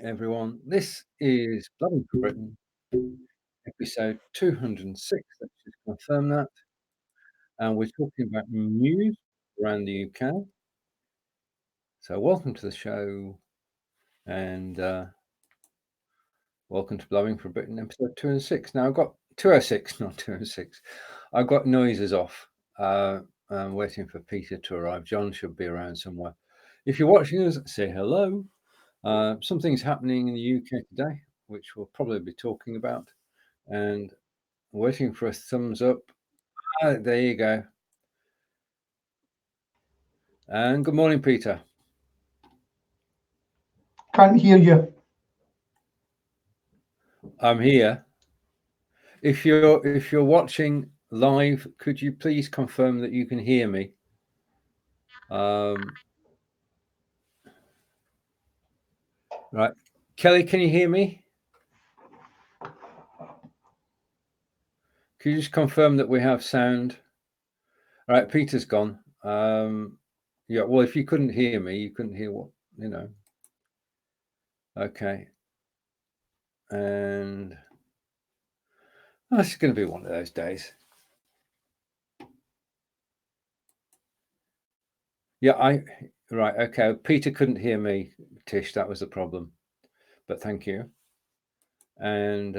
everyone. This is Blabbing for Britain, episode 206. Let's just confirm that. And we're talking about news around the UK. So, welcome to the show, and welcome to Blabbing for Britain, episode 206. Now, I've got 206, not 206. I've got noises off. I'm waiting for Peter to arrive. John should be around somewhere. If you're watching us, say hello. Something's happening in the UK today, which we'll probably be talking about, and waiting for a thumbs up. There you go. And good morning, Peter. Can't hear you. I'm here. If you're watching live, could you please confirm that you can hear me? Right, Kelly, can you hear me? Could you just confirm that we have sound? All right, Peter's gone. Yeah, well, if you couldn't hear me, you couldn't hear what, Okay. And it's going to be one of those days. Yeah, right, okay. Peter couldn't hear me, Tish. That was the problem. But thank you. And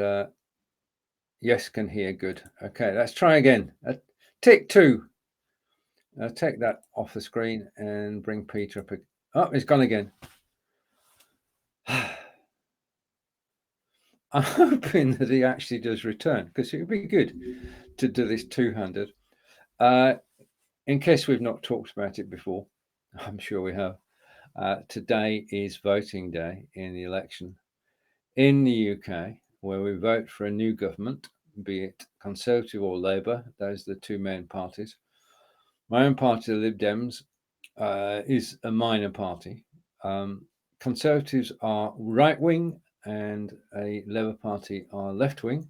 yes, can hear. Good. Okay, let's try again. Take two. I'll take that off the screen and bring Peter up. Oh, he's gone again. I'm hoping that he actually does return, because it would be good to do this two-handed. In case we've not talked about it before, I'm sure we have. Today is voting day in the election in the UK, where we vote for a new government, be it Conservative or Labour. Those are the two main parties. My own party, the Lib Dems, is a minor party. Conservatives are right-wing and a Labour Party are left-wing,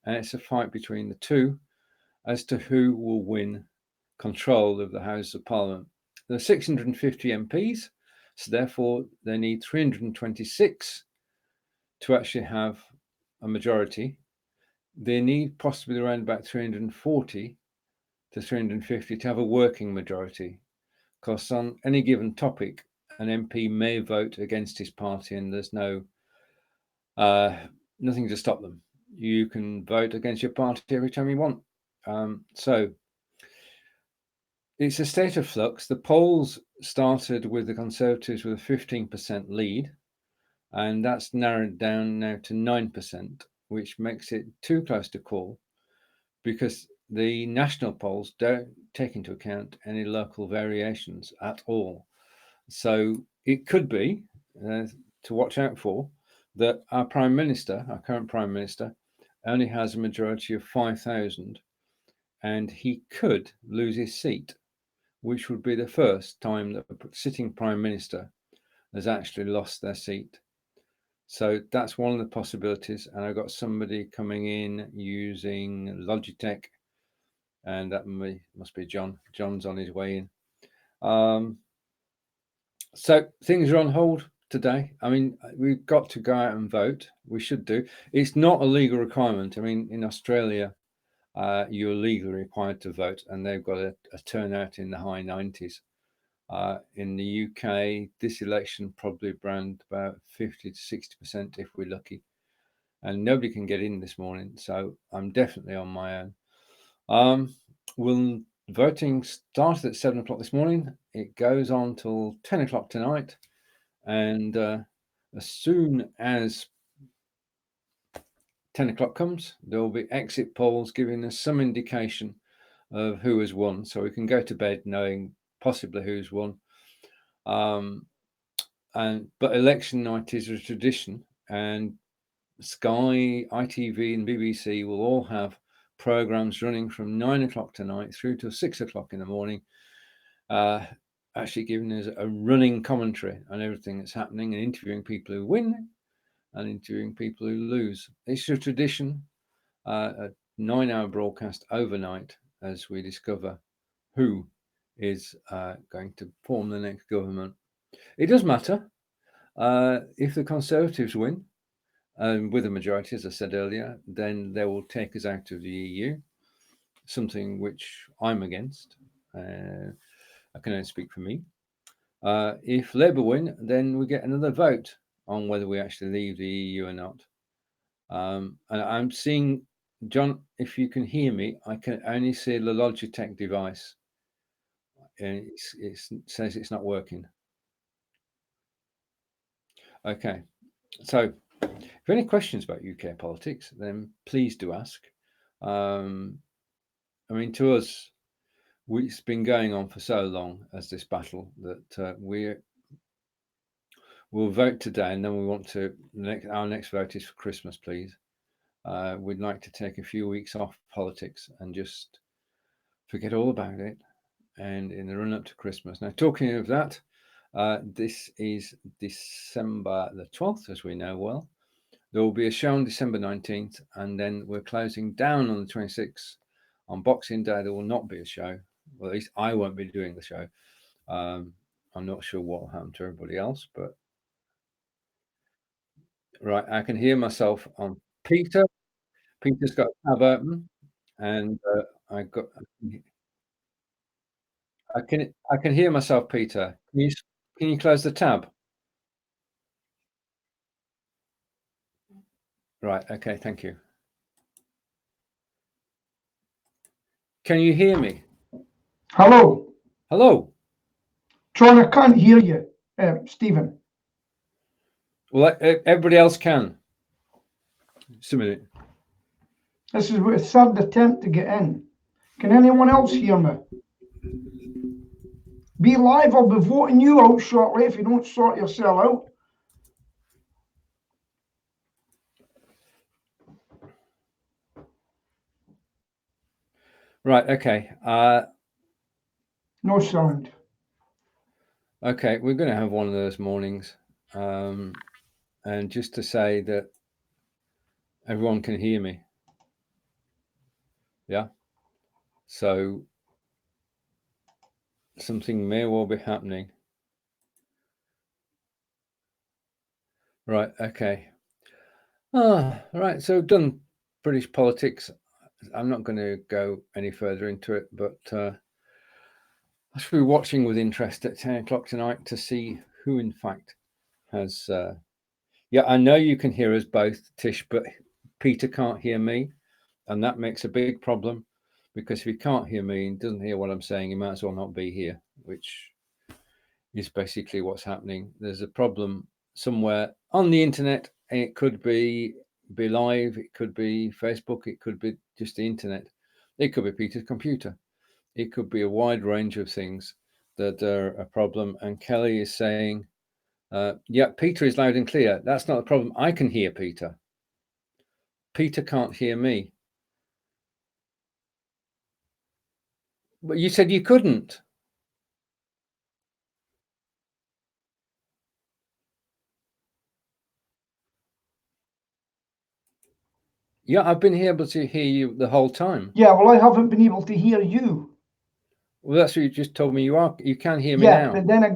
and it's a fight between the two as to who will win control of the House of Parliament. There are 650 MPs, so therefore they need 326 to actually have a majority. They need possibly around about 340 to 350 to have a working majority, because on any given topic, an MP may vote against his party and there's nothing to stop them. You can vote against your party every time you want. So it's a state of flux. The polls started with the Conservatives with a 15% lead, and that's narrowed down now to 9%, which makes it too close to call, because the national polls don't take into account any local variations at all. So it could be, to watch out for, that our Prime Minister, our current Prime Minister, only has a majority of 5,000, and he could lose his seat, which would be the first time that a sitting Prime Minister has actually lost their seat. So that's one of the possibilities. And I've got somebody coming in using Logitech, and that must be John. John's on his way in. So things are on hold today. I mean, we've got to go out and vote. We should do. It's not a legal requirement. I mean, in Australia, you're legally required to vote, and they've got a turnout in the high 90s. In the UK, this election probably around about 50 to 60% if we're lucky. And nobody can get in this morning, so I'm definitely on my own. Voting started at 7 o'clock this morning. It goes on till 10 o'clock tonight. And as soon as 10 o'clock comes, there will be exit polls giving us some indication of who has won, so we can go to bed knowing possibly who's won. But election night is a tradition, and Sky, ITV, and BBC will all have programs running from 9 o'clock tonight through to 6 o'clock in the morning, actually giving us a running commentary on everything that's happening and interviewing people who win and interviewing people who lose. It's a tradition, a 9-hour broadcast overnight as we discover who is going to form the next government. It does matter. If the Conservatives win, with a majority, as I said earlier, then they will take us out of the EU, something which I'm against. I can only speak for me. If Labour win, then we get another vote on whether we actually leave the EU or not. And I'm seeing, John, if you can hear me, I can only see the Logitech device. And it says it's not working. Okay. So if any questions about UK politics, then please do ask. I mean, to us, it's been going on for so long as this battle that we'll vote today, and then we want to. Our next vote is for Christmas, please. We'd like to take a few weeks off politics and just forget all about it. And in the run up to Christmas. Now, talking of that, this is December the 12th, as we know well. There will be a show on December 19th, and then we're closing down on the 26th. On Boxing Day, there will not be a show. Well, at least I won't be doing the show. I'm not sure what will happen to everybody else, but right, I can hear myself on Peter. Peter's got a tab open, and I can hear myself, Peter. Can you close the tab? Right. Okay. Thank you. Can you hear me? Hello. Hello. John, I can't hear you. Stephen. Well, everybody else can. Just a minute. This is a third attempt to get in. Can anyone else hear me? Be live, I'll be voting you out shortly if you don't sort yourself out. Right. Okay. No sound. Okay, we're going to have one of those mornings, and just to say that everyone can hear me. Yeah. So something may well be happening. Right. Okay. Right. So done British politics. I'm not going to go any further into it, but I should be watching with interest at 10 o'clock tonight to see who, in fact, has. Yeah, I know you can hear us both, Tish, but Peter can't hear me, and that makes a big problem because if he can't hear me and doesn't hear what I'm saying, he might as well not be here, which is basically what's happening. There's a problem somewhere on the internet, and it could be be.live, it could be Facebook, it could be just the internet, it could be Peter's computer, it could be a wide range of things that are a problem. And Kelly is saying, yeah, Peter is loud and clear. That's not a problem. I can hear Peter. Peter can't hear me. But you said you couldn't. Yeah, I've been able to hear you the whole time. Yeah, well, I haven't been able to hear you. Well, that's what you just told me. You can hear me now. Yeah, but then I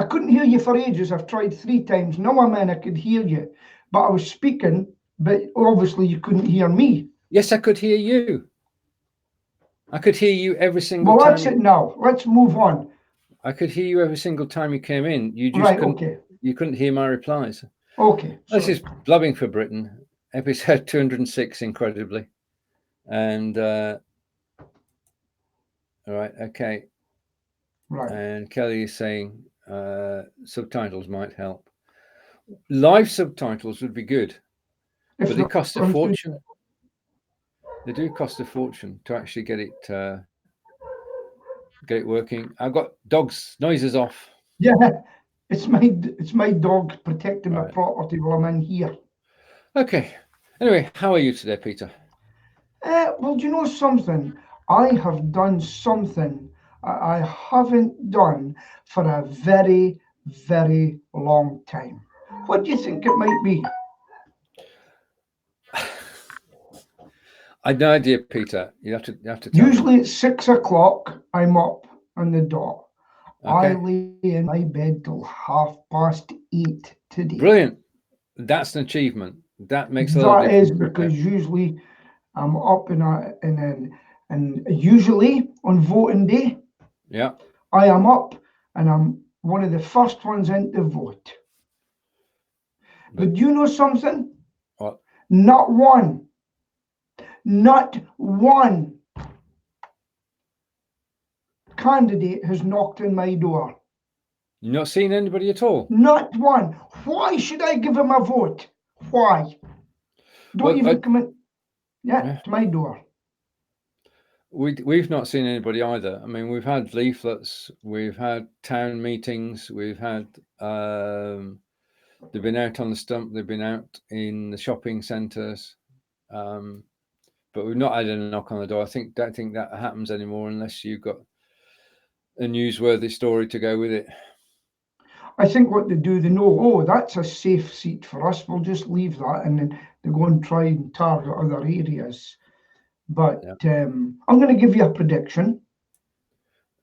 couldn't hear you for ages. I've tried 3 times. Now I'm in, I could hear you. But I was speaking, but obviously you couldn't hear me. Yes, I could hear you. I could hear you every single time. Well, that's it now. Let's move on. I could hear you every single time you came in. You just you couldn't hear my replies. Okay. This is Blabbing for Britain, episode 206, incredibly. And all right, okay. Right. And Kelly is saying subtitles might help. Live subtitles would be good, but they cost a fortune. They do cost a fortune to actually get it working. I've got dogs' noises off. Yeah, it's my dog protecting my property while I'm in here. Okay. Anyway, how are you today, Peter? Well, do you know something? I have done something I haven't done for a very, very long time. What do you think it might be? I've no idea, Peter. You have to tell Usually me. at 6 o'clock, I'm up on the dot. I Okay. lay in my bed till 8:30 today. Brilliant. That's an achievement. That makes a lot of That is difference. because usually I'm up and usually on voting day, Yeah. I am up and I'm one of the first ones in to vote. But you know something? What? Not one candidate has knocked on my door. You're not seeing anybody at all? Not one. Why should I give him a vote? Why? Don't even come in. Yeah, to my door. We've not seen anybody either. I mean, we've had leaflets, we've had town meetings, we've had they've been out on the stump, they've been out in the shopping centres, but we've not had a knock on the door. Don't think that happens anymore unless you've got a newsworthy story to go with it. I think what they do, they know, oh, that's a safe seat for us, we'll just leave that, and then they go and try and target other areas. But I'm going to give you a prediction.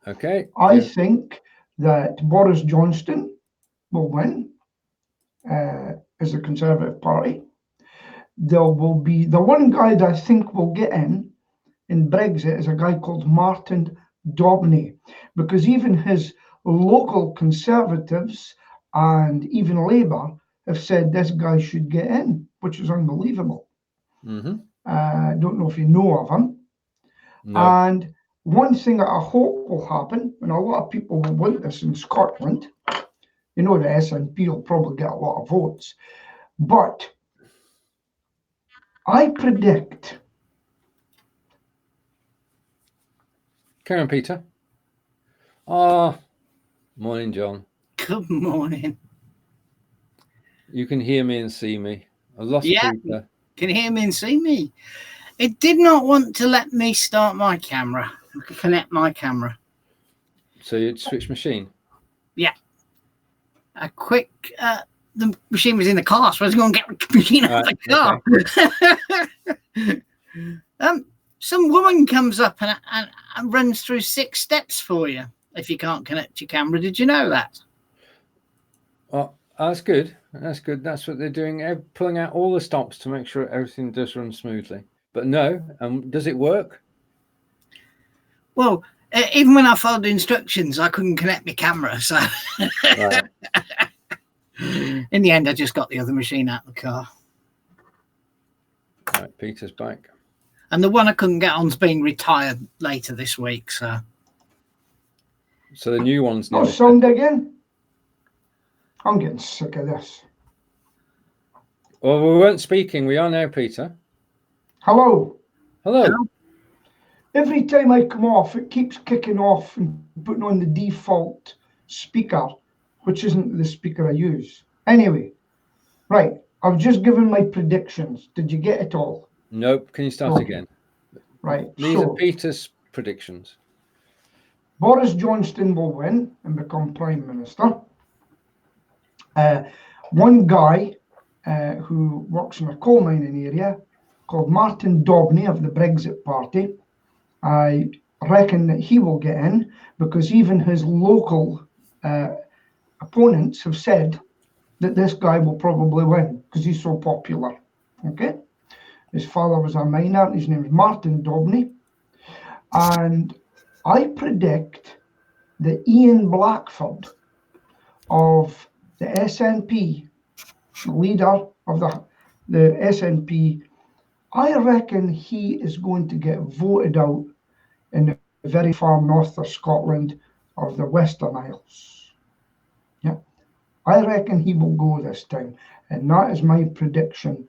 Okay. I think that Boris Johnson will win as the Conservative Party. There will be the one guy that I think will get in Brexit is a guy called Martin Daubney, because even his local Conservatives and even Labour have said this guy should get in, which is unbelievable. I don't know if you know of him. No. And one thing that I hope will happen, and a lot of people will want this in Scotland, you know, the SNP will probably get a lot of votes, but I predict. Carry on, Peter. Morning, John. Good morning. You can hear me and see me. I lost Peter. Can hear me and see me. It did not want to let me start my camera, connect my camera. So you'd switch machine? Yeah. A quick, the machine was in the car, so I was going to get the machine out of the car. Okay. Some woman comes up and runs through 6 steps for you if you can't connect your camera. Did you know that? Oh, that's good. That's good. That's what they're doing. Pulling out all the stops to make sure everything does run smoothly. But no, does it work? Well, even when I followed the instructions, I couldn't connect my camera. So Right. In the end, I just got the other machine out of the car. Right, Peter's back. And the one I couldn't get on's being retired later this week. So the new one's no sound again. I'm getting sick of this. Well, we weren't speaking. We are now, Peter. Hello. Hello. Every time I come off, it keeps kicking off and putting on the default speaker, which isn't the speaker I use. Anyway, right. I've just given my predictions. Did you get it all? Nope. Can you start again? Right. These are Peter's predictions. Boris Johnson will win and become Prime Minister. One guy who works in a coal mining area called Martin Daubney of the Brexit Party, I reckon that he will get in because even his local opponents have said that this guy will probably win because he's so popular. Okay? His father was a miner, and his name is Martin Daubney. And I predict that Ian Blackford of the SNP, the leader of the SNP, I reckon he is going to get voted out in the very far north of Scotland of the Western Isles. Yeah, I reckon he will go this time, and that is my prediction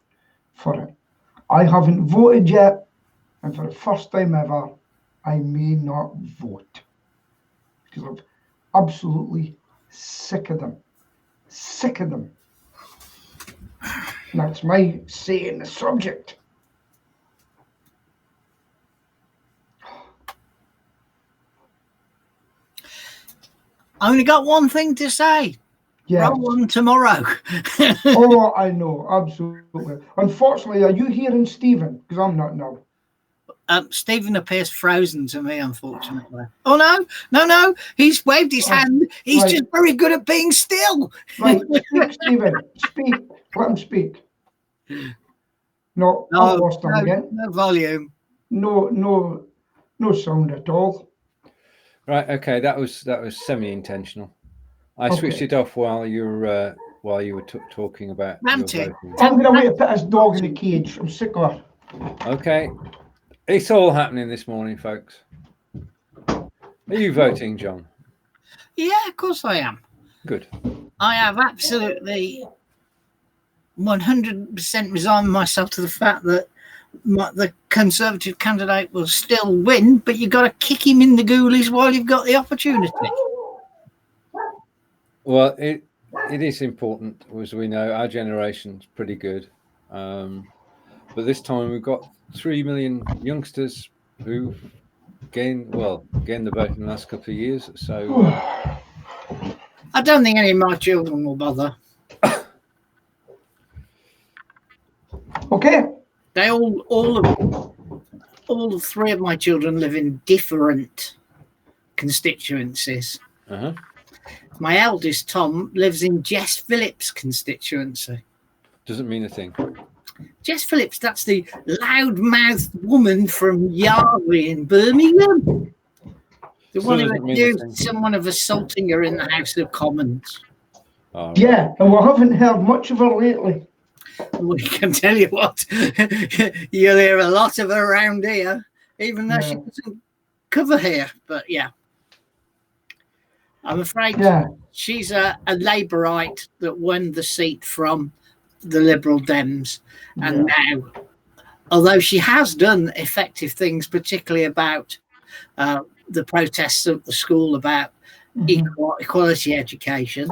for it. I haven't voted yet, and for the first time ever, I may not vote because I'm absolutely sick of them. Sick of them. That's my say in the subject. I only got one thing to say. Yeah. Roll on tomorrow. Oh, I know, absolutely. Unfortunately, are you hearing Stephen? Because I'm not now. Stephen appears frozen to me, unfortunately. Oh, no. He's waved his hand. He's just very good at being still. Right, speak, Stephen. Speak. Let him speak. No, I've lost him again. No volume. No sound at all. Right. Okay. That was semi-intentional. I switched it off while you were talking about your voting. I'm going to wait to put his dog in the cage. I'm sick of her. Okay. It's all happening this morning, folks. Are you voting, John? Yeah, of course I am. Good. I have absolutely 100% resigned myself to the fact that the Conservative candidate will still win, but you've got to kick him in the ghoulies while you've got the opportunity. Well, it is important, as we know. Our generation's pretty good. But this time we've got 3 million youngsters who've gained the vote in the last couple of years. So I don't think any of my children will bother. Okay. They all three of my children live in different constituencies. Uh-huh. My eldest, Tom, lives in Jess Phillips' constituency. Doesn't mean a thing. Jess Phillips, that's the loud-mouthed woman from Yardley in Birmingham. The one who accused someone of assaulting her in the House of Commons. Oh, right. Yeah, and we haven't heard much of her lately. Well, I can tell you what, you'll hear a lot of her around here, even though she doesn't cover here. But yeah, I'm afraid she's a Labourite that won the seat from the Liberal Dems. And now, although she has done effective things, particularly about the protests at the school about equality education,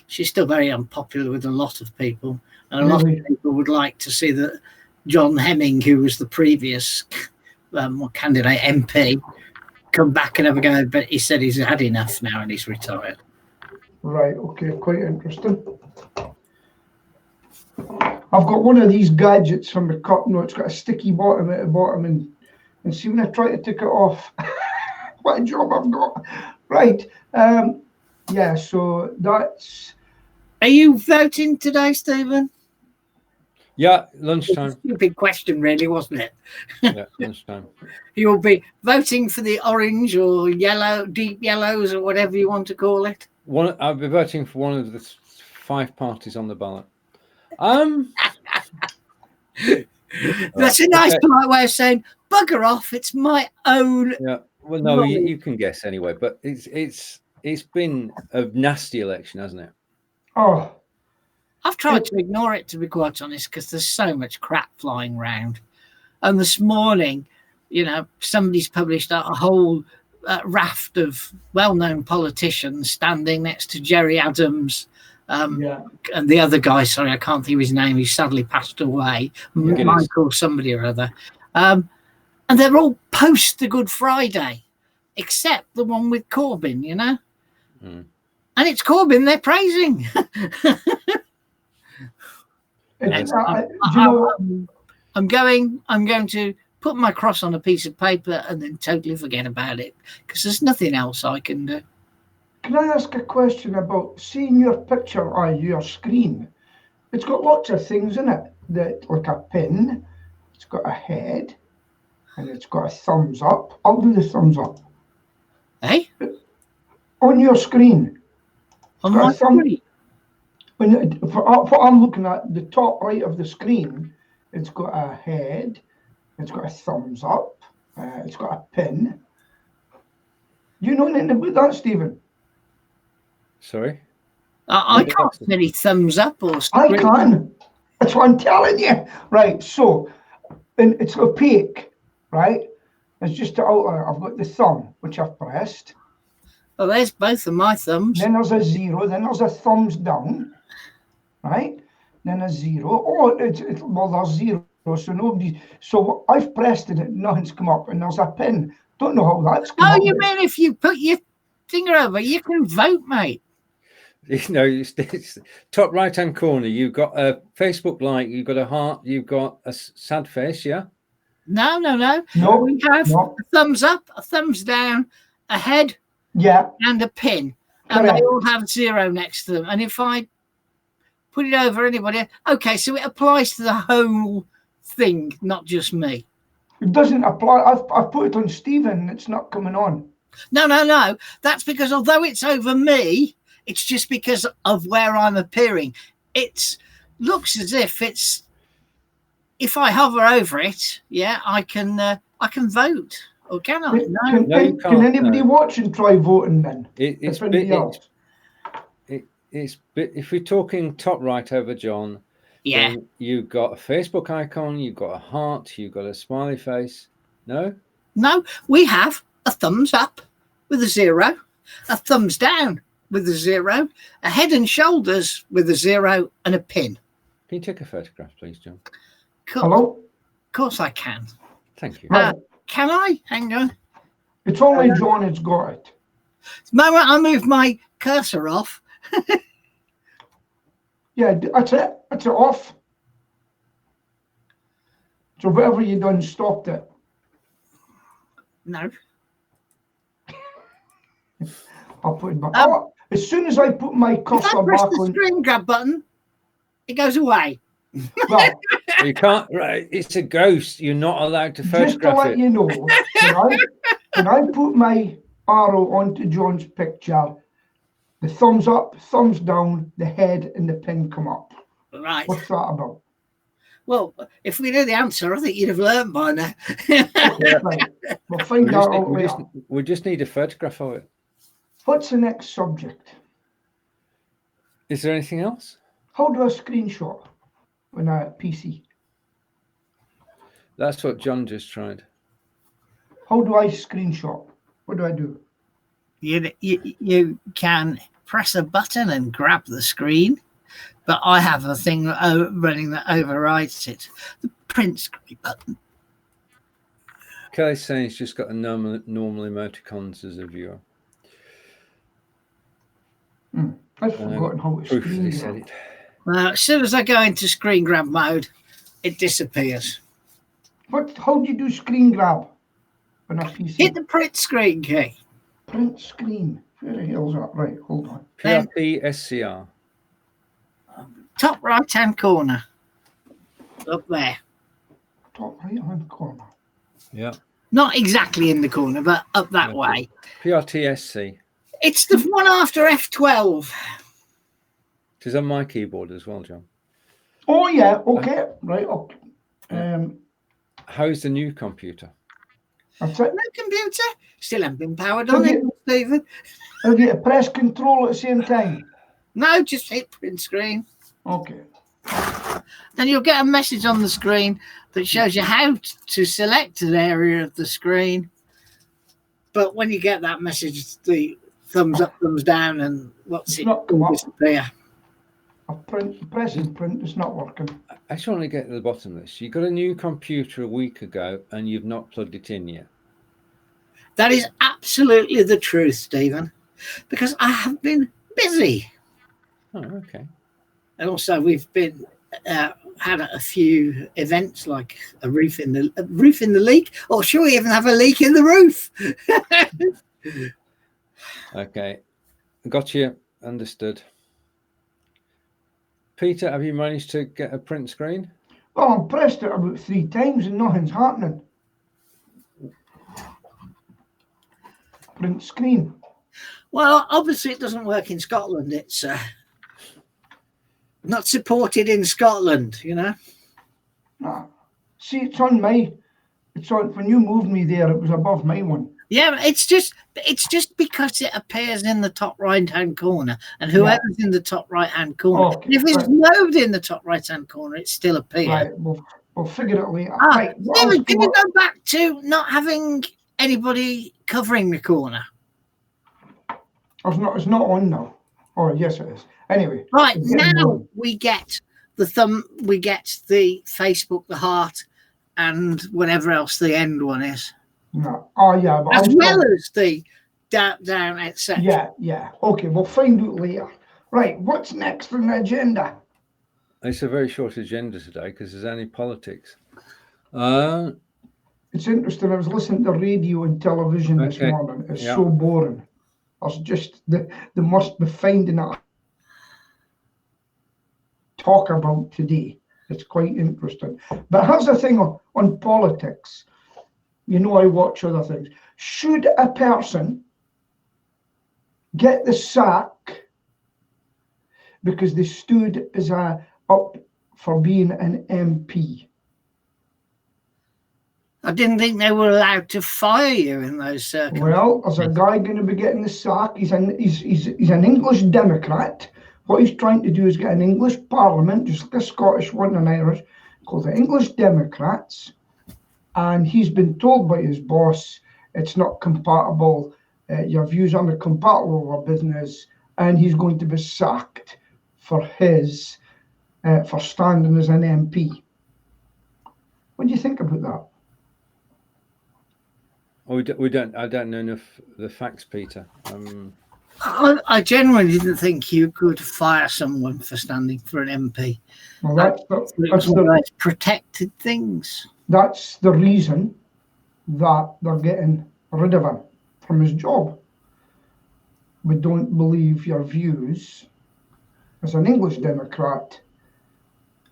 she's still very unpopular with a lot of people. And a lot of people would like to see that John Hemming, who was the previous candidate MP, come back and have a go. But he said he's had enough now and he's retired. Right, okay, quite interesting. I've got one of these gadgets from the cup. No, it's got a sticky bottom at the bottom. And see when I try to take it off, what a job I've got. Right. Yeah, so that's... Are you voting today, Stephen? Yeah, lunchtime. It's a stupid question, really, wasn't it? Yeah, lunchtime. You'll be voting for the orange or yellow, deep yellows or whatever you want to call it? I'll be voting for one of the 5 parties on the ballot. That's a nice polite way of saying, bugger off, it's my own... Yeah, well, no, you can guess anyway, but it's been a nasty election, hasn't it? Oh, I've tried to ignore it, to be quite honest, because there's so much crap flying around. And this morning, somebody's published a whole raft of well-known politicians standing next to Jerry Adams and the other guy, sorry, I can't think of his name, he sadly passed away, Michael somebody or other. And they're all post the Good Friday, except the one with Corbyn, And it's Corbyn they're praising. I'm going to put my cross on a piece of paper and then totally forget about it because there's nothing else I can do. Can I ask a question about seeing your picture on your screen? It's got lots of things in it, that like a pin, it's got a head, and it's got a thumbs up. I'll do the thumbs up. Hey? On your screen. On my screen? What I'm looking at, the top right of the screen, it's got a head, it's got a thumbs up, it's got a pin. You know anything about that, Stephen? Sorry? I can't see any thumbs up or screen. I can. That's what I'm telling you. Right, so, and it's opaque, right? It's just I've got the thumb, which I've pressed. Oh, there's both of my thumbs. Then there's a 0, then there's a thumbs down, right? Then a 0. Oh, there's 0, so nobody. So I've pressed it, nothing's come up, and there's a pin. Don't know how that's come up. Oh, you mean if you put your finger over, you can vote, mate? It's top right-hand corner. You've got a Facebook like, you've got a heart, you've got a sad face, yeah? No. No. We have No. a thumbs up, a thumbs down, a head, Yeah. and a pin. And Correct. they all have 0 next to them. And if I put it over anybody, okay, so it applies to the whole thing, not just me. It doesn't apply. I've put it on Stephen. It's not coming on. No. That's because although it's over me, it's just because of where I'm appearing. It looks as if it's. If I hover over it, yeah, I can vote, or can I? No. No, you Can can't, anybody no. watching try voting then? It's If anybody else. if we're talking top right over John, Yeah. then you've got a Facebook icon, you've got a heart, you've got a smiley face. No? No, we have a thumbs up with a 0, a thumbs down with a 0, a head and shoulders with a 0, and a pin. Can you take a photograph, please, John? Hello? Of course I can. Thank you. Right. Can I? Hang on. It's only John that's got it. The moment I move my cursor off. Yeah, that's it. That's it off. So whatever you done stopped it. No. I'll put it back. As soon as I put my If cursor I press back the on. screen grab button, it goes away. Well, You can't, right? It's a ghost. You're not allowed to just to photograph let it. you know, when I put my arrow onto John's picture, the thumbs up, thumbs down, the head and the pin come up. Right. What's that about? Well, if we knew the answer, I think you'd have learned by now. Okay, right. We'll find out later. We just need a photograph of it. What's the next subject? Is there anything else? How do I screenshot on a PC? That's what John just tried. How do I screenshot? What do I do? You can press a button and grab the screen, but I have a thing running that overrides it. The print screen button. Kelly's saying he's just got a normal emoticons as a viewer. I've forgotten how to Proof that screen he grab. said it. Now, as soon as I go into screen grab mode, it disappears. How do you do screen grab on a PC? Hit the print screen key. Print screen. Where the hell's that? Right, hold on. PRP-SCR. Top right hand corner. Up there. Top right hand corner. Yeah. Not exactly in the corner, but up that way. PRTSC. It's the one after F12. It is on my keyboard as well, John. Oh yeah, okay. Right, up. How's the new computer? That's it. No computer. Still haven't been powered on it, Stephen. Have you to press control at the same time? No, just hit print screen. Okay. Then you'll get a message on the screen that shows you how to select an area of the screen. But when you get that message, the thumbs up, thumbs down, and what's it will disappear. Pressing print is not working. I just want to get to the bottom of this. You got a new computer a week ago and you've not plugged it in yet. That is absolutely the truth, Stephen, because I have been busy. Oh, okay. And also we've been had a few events like a roof in the leak, or should we even have a leak in the roof? Okay, got you. Understood. Peter, have you managed to get a print screen? Well, I've pressed it about 3 times and nothing's happening. Print screen. Well, obviously it doesn't work in Scotland. It's not supported in Scotland, you know. Nah. See, it's on my. It's on when you moved me there. It was above my one. Yeah, it's just because it appears in the top right hand corner, and whoever's in the top right hand corner, Okay, if it's moved in the top right hand corner, it still appears. Right, we'll figure it later. Right, Stephen, can you go back to not having anybody covering the corner? It's not on now. Oh yes, it is. Anyway. Right now we get the thumb, we get the Facebook, the heart, and whatever else the end one is. No. Oh yeah, but as well as the down, etc. Yeah. Okay, we'll find out later. Right, what's next on the agenda? It's a very short agenda today because there's only politics. It's interesting. I was listening to radio and television this morning. It's so boring. It's just they must be finding it talk about today. It's quite interesting. But here's the thing on politics. You know, I watch other things. Should a person get the sack because they stood as up for being an MP? I didn't think they were allowed to fire you in those circumstances. Well, there's a guy going to be getting the sack. He's an English Democrat. What he's trying to do is get an English Parliament, just like a Scottish one and Irish, called the English Democrats. And he's been told by his boss, it's not compatible. Your views aren't compatible with our business, and he's going to be sacked for for standing as an MP. What do you think about that? We don't. I don't know enough the facts, Peter. I generally didn't think you could fire someone for standing for an MP. Well, that's the protected things. That's the reason that they're getting rid of him from his job. We don't believe your views as an English Democrat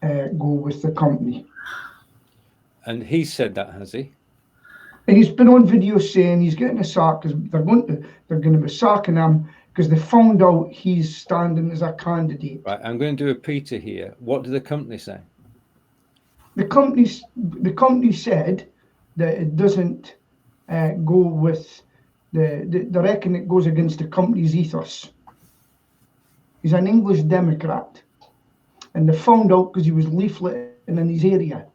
go with the company. And he said that, has he? And he's been on video saying he's getting a sack because they're going to be sacking him because they found out he's standing as a candidate. Right, I'm going to do a Peter here. What did the company say? The company said that it doesn't go with they reckon it goes against the company's ethos. He's an English Democrat, and they found out because he was leafleting in his area,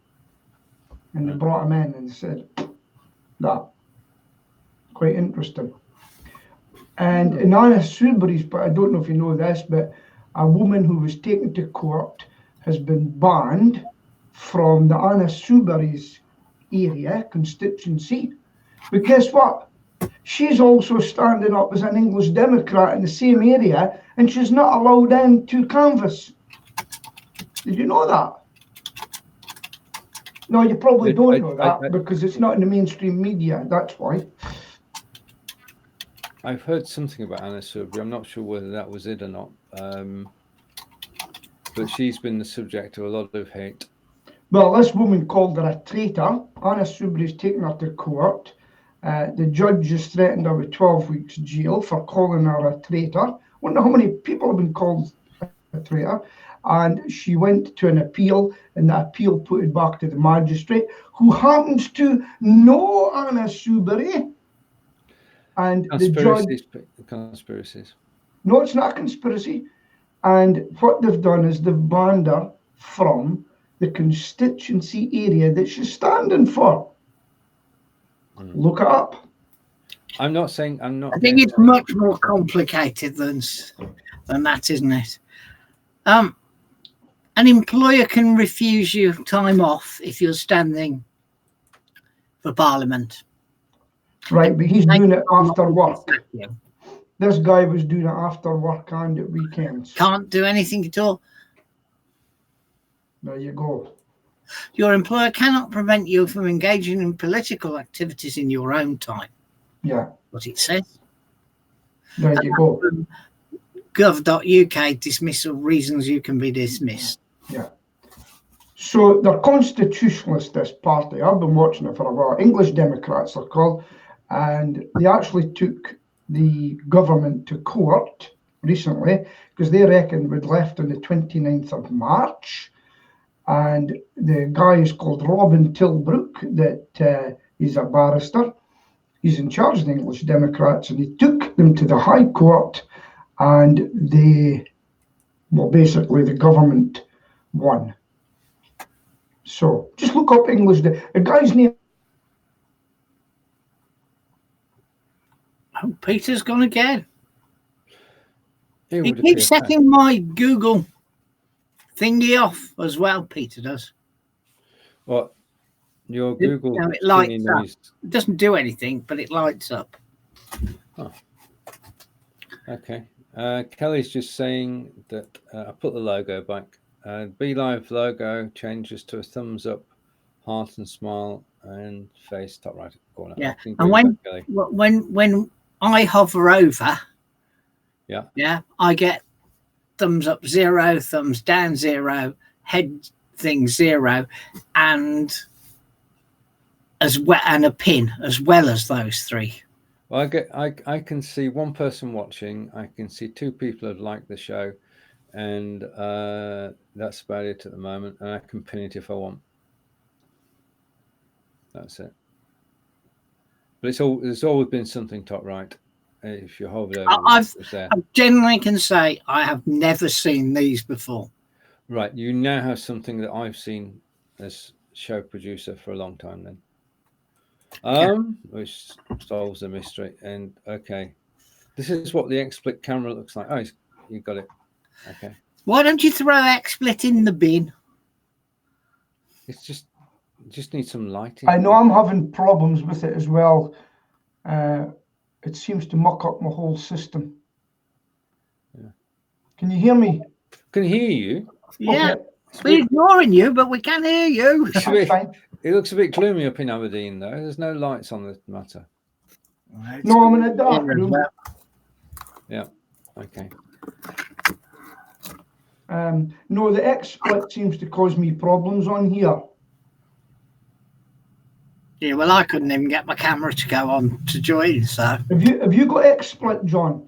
and they brought him in and said that. Quite interesting. And in Anna Soubry's, but I don't know if you know this, but a woman who was taken to court has been banned from the Anna Soubry's area constituency. But guess what? She's also standing up as an English Democrat in the same area, and she's not allowed in to canvass. Did you know that? No, you probably don't know that because it's not in the mainstream media. That's why. I've heard something about Anna Soubry. I'm not sure whether that was it or not. But she's been the subject of a lot of hate. Well, this woman called her a traitor. Anna Soubry's taken her to court. The judge has threatened her with 12 weeks jail for calling her a traitor. I wonder how many people have been called a traitor. And she went to an appeal, and the appeal put it back to the magistrate, who happens to know Anna Soubry. And conspiracies. No, it's not a conspiracy. And what they've done is they've banned her from the constituency area that she's standing for. Look it up. I'm not saying I'm not. I think it's much more complicated than that, isn't it? An employer can refuse you time off if you're standing for Parliament. Right, but he's doing it after work. This guy was doing it after work and at weekends. Can't do anything at all. There you go. Your employer cannot prevent you from engaging in political activities in your own time. Yeah. What it says. There you go. Gov.uk dismissal reasons you can be dismissed. Yeah. So they're constitutionalist, this party. I've been watching it for a while. English Democrats are called. And they actually took the government to court recently because they reckon we'd left on the 29th of March. And the guy is called Robin Tilbrook, that he's a barrister. He's in charge of the English Democrats, and he took them to the High Court, and basically the government won. So just look up English. The guy's name. Oh, Peter's gone again. He keeps setting my Google thingy off as well, Peter does. What? Your Google it lights up. It doesn't do anything, but it lights up. Oh. Okay. Kelly's just saying that I put the logo back. Be.live logo changes to a thumbs up, heart and smile and face top right corner. Yeah, and when I hover over, yeah, I get thumbs up 0, thumbs down 0, head thing 0, and a pin as well as those 3. Well, I can see one person watching. I can see 2 people have liked the show, and that's about it at the moment. And I can pin it if I want. That's it. But there's always been something top right. If you hover over, I generally can say I have never seen these before. Right, you now have something that I've seen as show producer for a long time then. Which solves the mystery. And okay, this is what the XSplit camera looks like. Oh, you got it. Okay. Why don't you throw XSplit in the bin? It's just needs some lighting. I know I'm having problems with it as well. It seems to muck up my whole system. Yeah. Can you hear me? Can hear you? Yeah. Okay. We're ignoring you, but we can hear you. It looks a bit gloomy up in Aberdeen, though. There's no lights on the matter. No, I'm in a dark room. Yeah. Okay. No, the XSplit seems to cause me problems on here. Yeah, well, I couldn't even get my camera to go on to join. So have you got XSplit, John?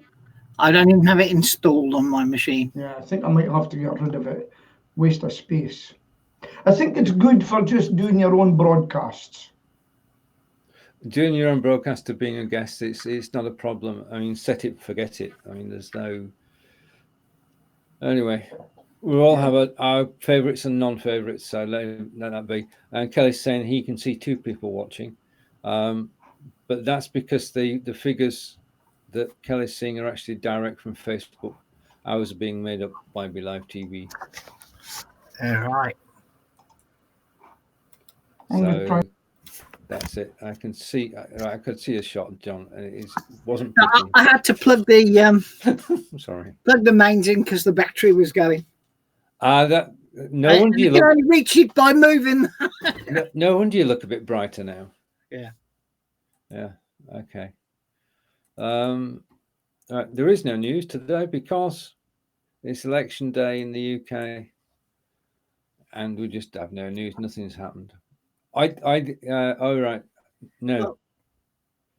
I don't even have it installed on my machine. Yeah, I think I might have to get rid of it. Waste of space. I think it's good for just doing your own broadcasts. Doing your own broadcast to being a guest, it's not a problem. I mean, set it, forget it. I mean, there's no. Anyway, we all have our favourites and non-favourites, so let that be. And Kelly's saying he can see 2 people watching, but that's because the figures that Kelly's seeing are actually direct from Facebook. Ours are being made up by be.live TV. All right. So that's it. I can see. I could see a shot, John, and it wasn't. I had to plug the. I'm sorry. Plug the mains in because the battery was going. No wonder you look. Only reach it by moving. No wonder you look a bit brighter now. Yeah. Yeah. Okay. There is no news today because it's election day in the UK, and we just have no news. Nothing's happened. Oh right, no. Well,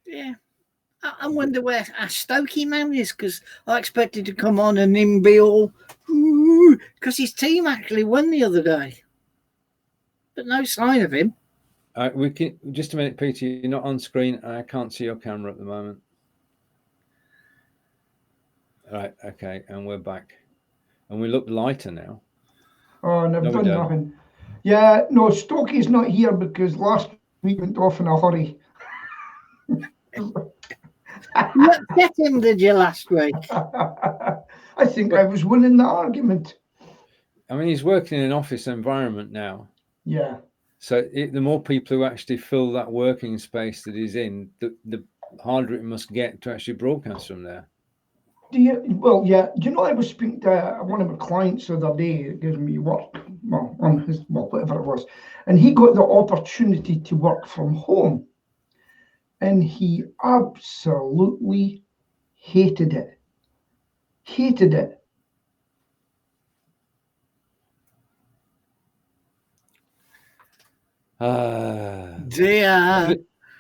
yeah, I wonder where our Stokey man is because I expected to come on and him be all because his team actually won the other day, but no sign of him. We can just a minute, Peter. You're not on screen. I can't see your camera at the moment. Right, okay, and we're back, and we look lighter now. Oh, and I've done nothing. Yeah, no, Stokey's not here because last week went off in a hurry. You upset him, did you, last week? I think I was winning the argument. I mean, he's working in an office environment now. Yeah. So the more people who actually fill that working space that he's in, the harder it must get to actually broadcast from there. Well, yeah. Do you know, I was speaking to one of my clients the other day that gives me work, whatever it was, and he got the opportunity to work from home, and he absolutely hated it. Hated it. Dear.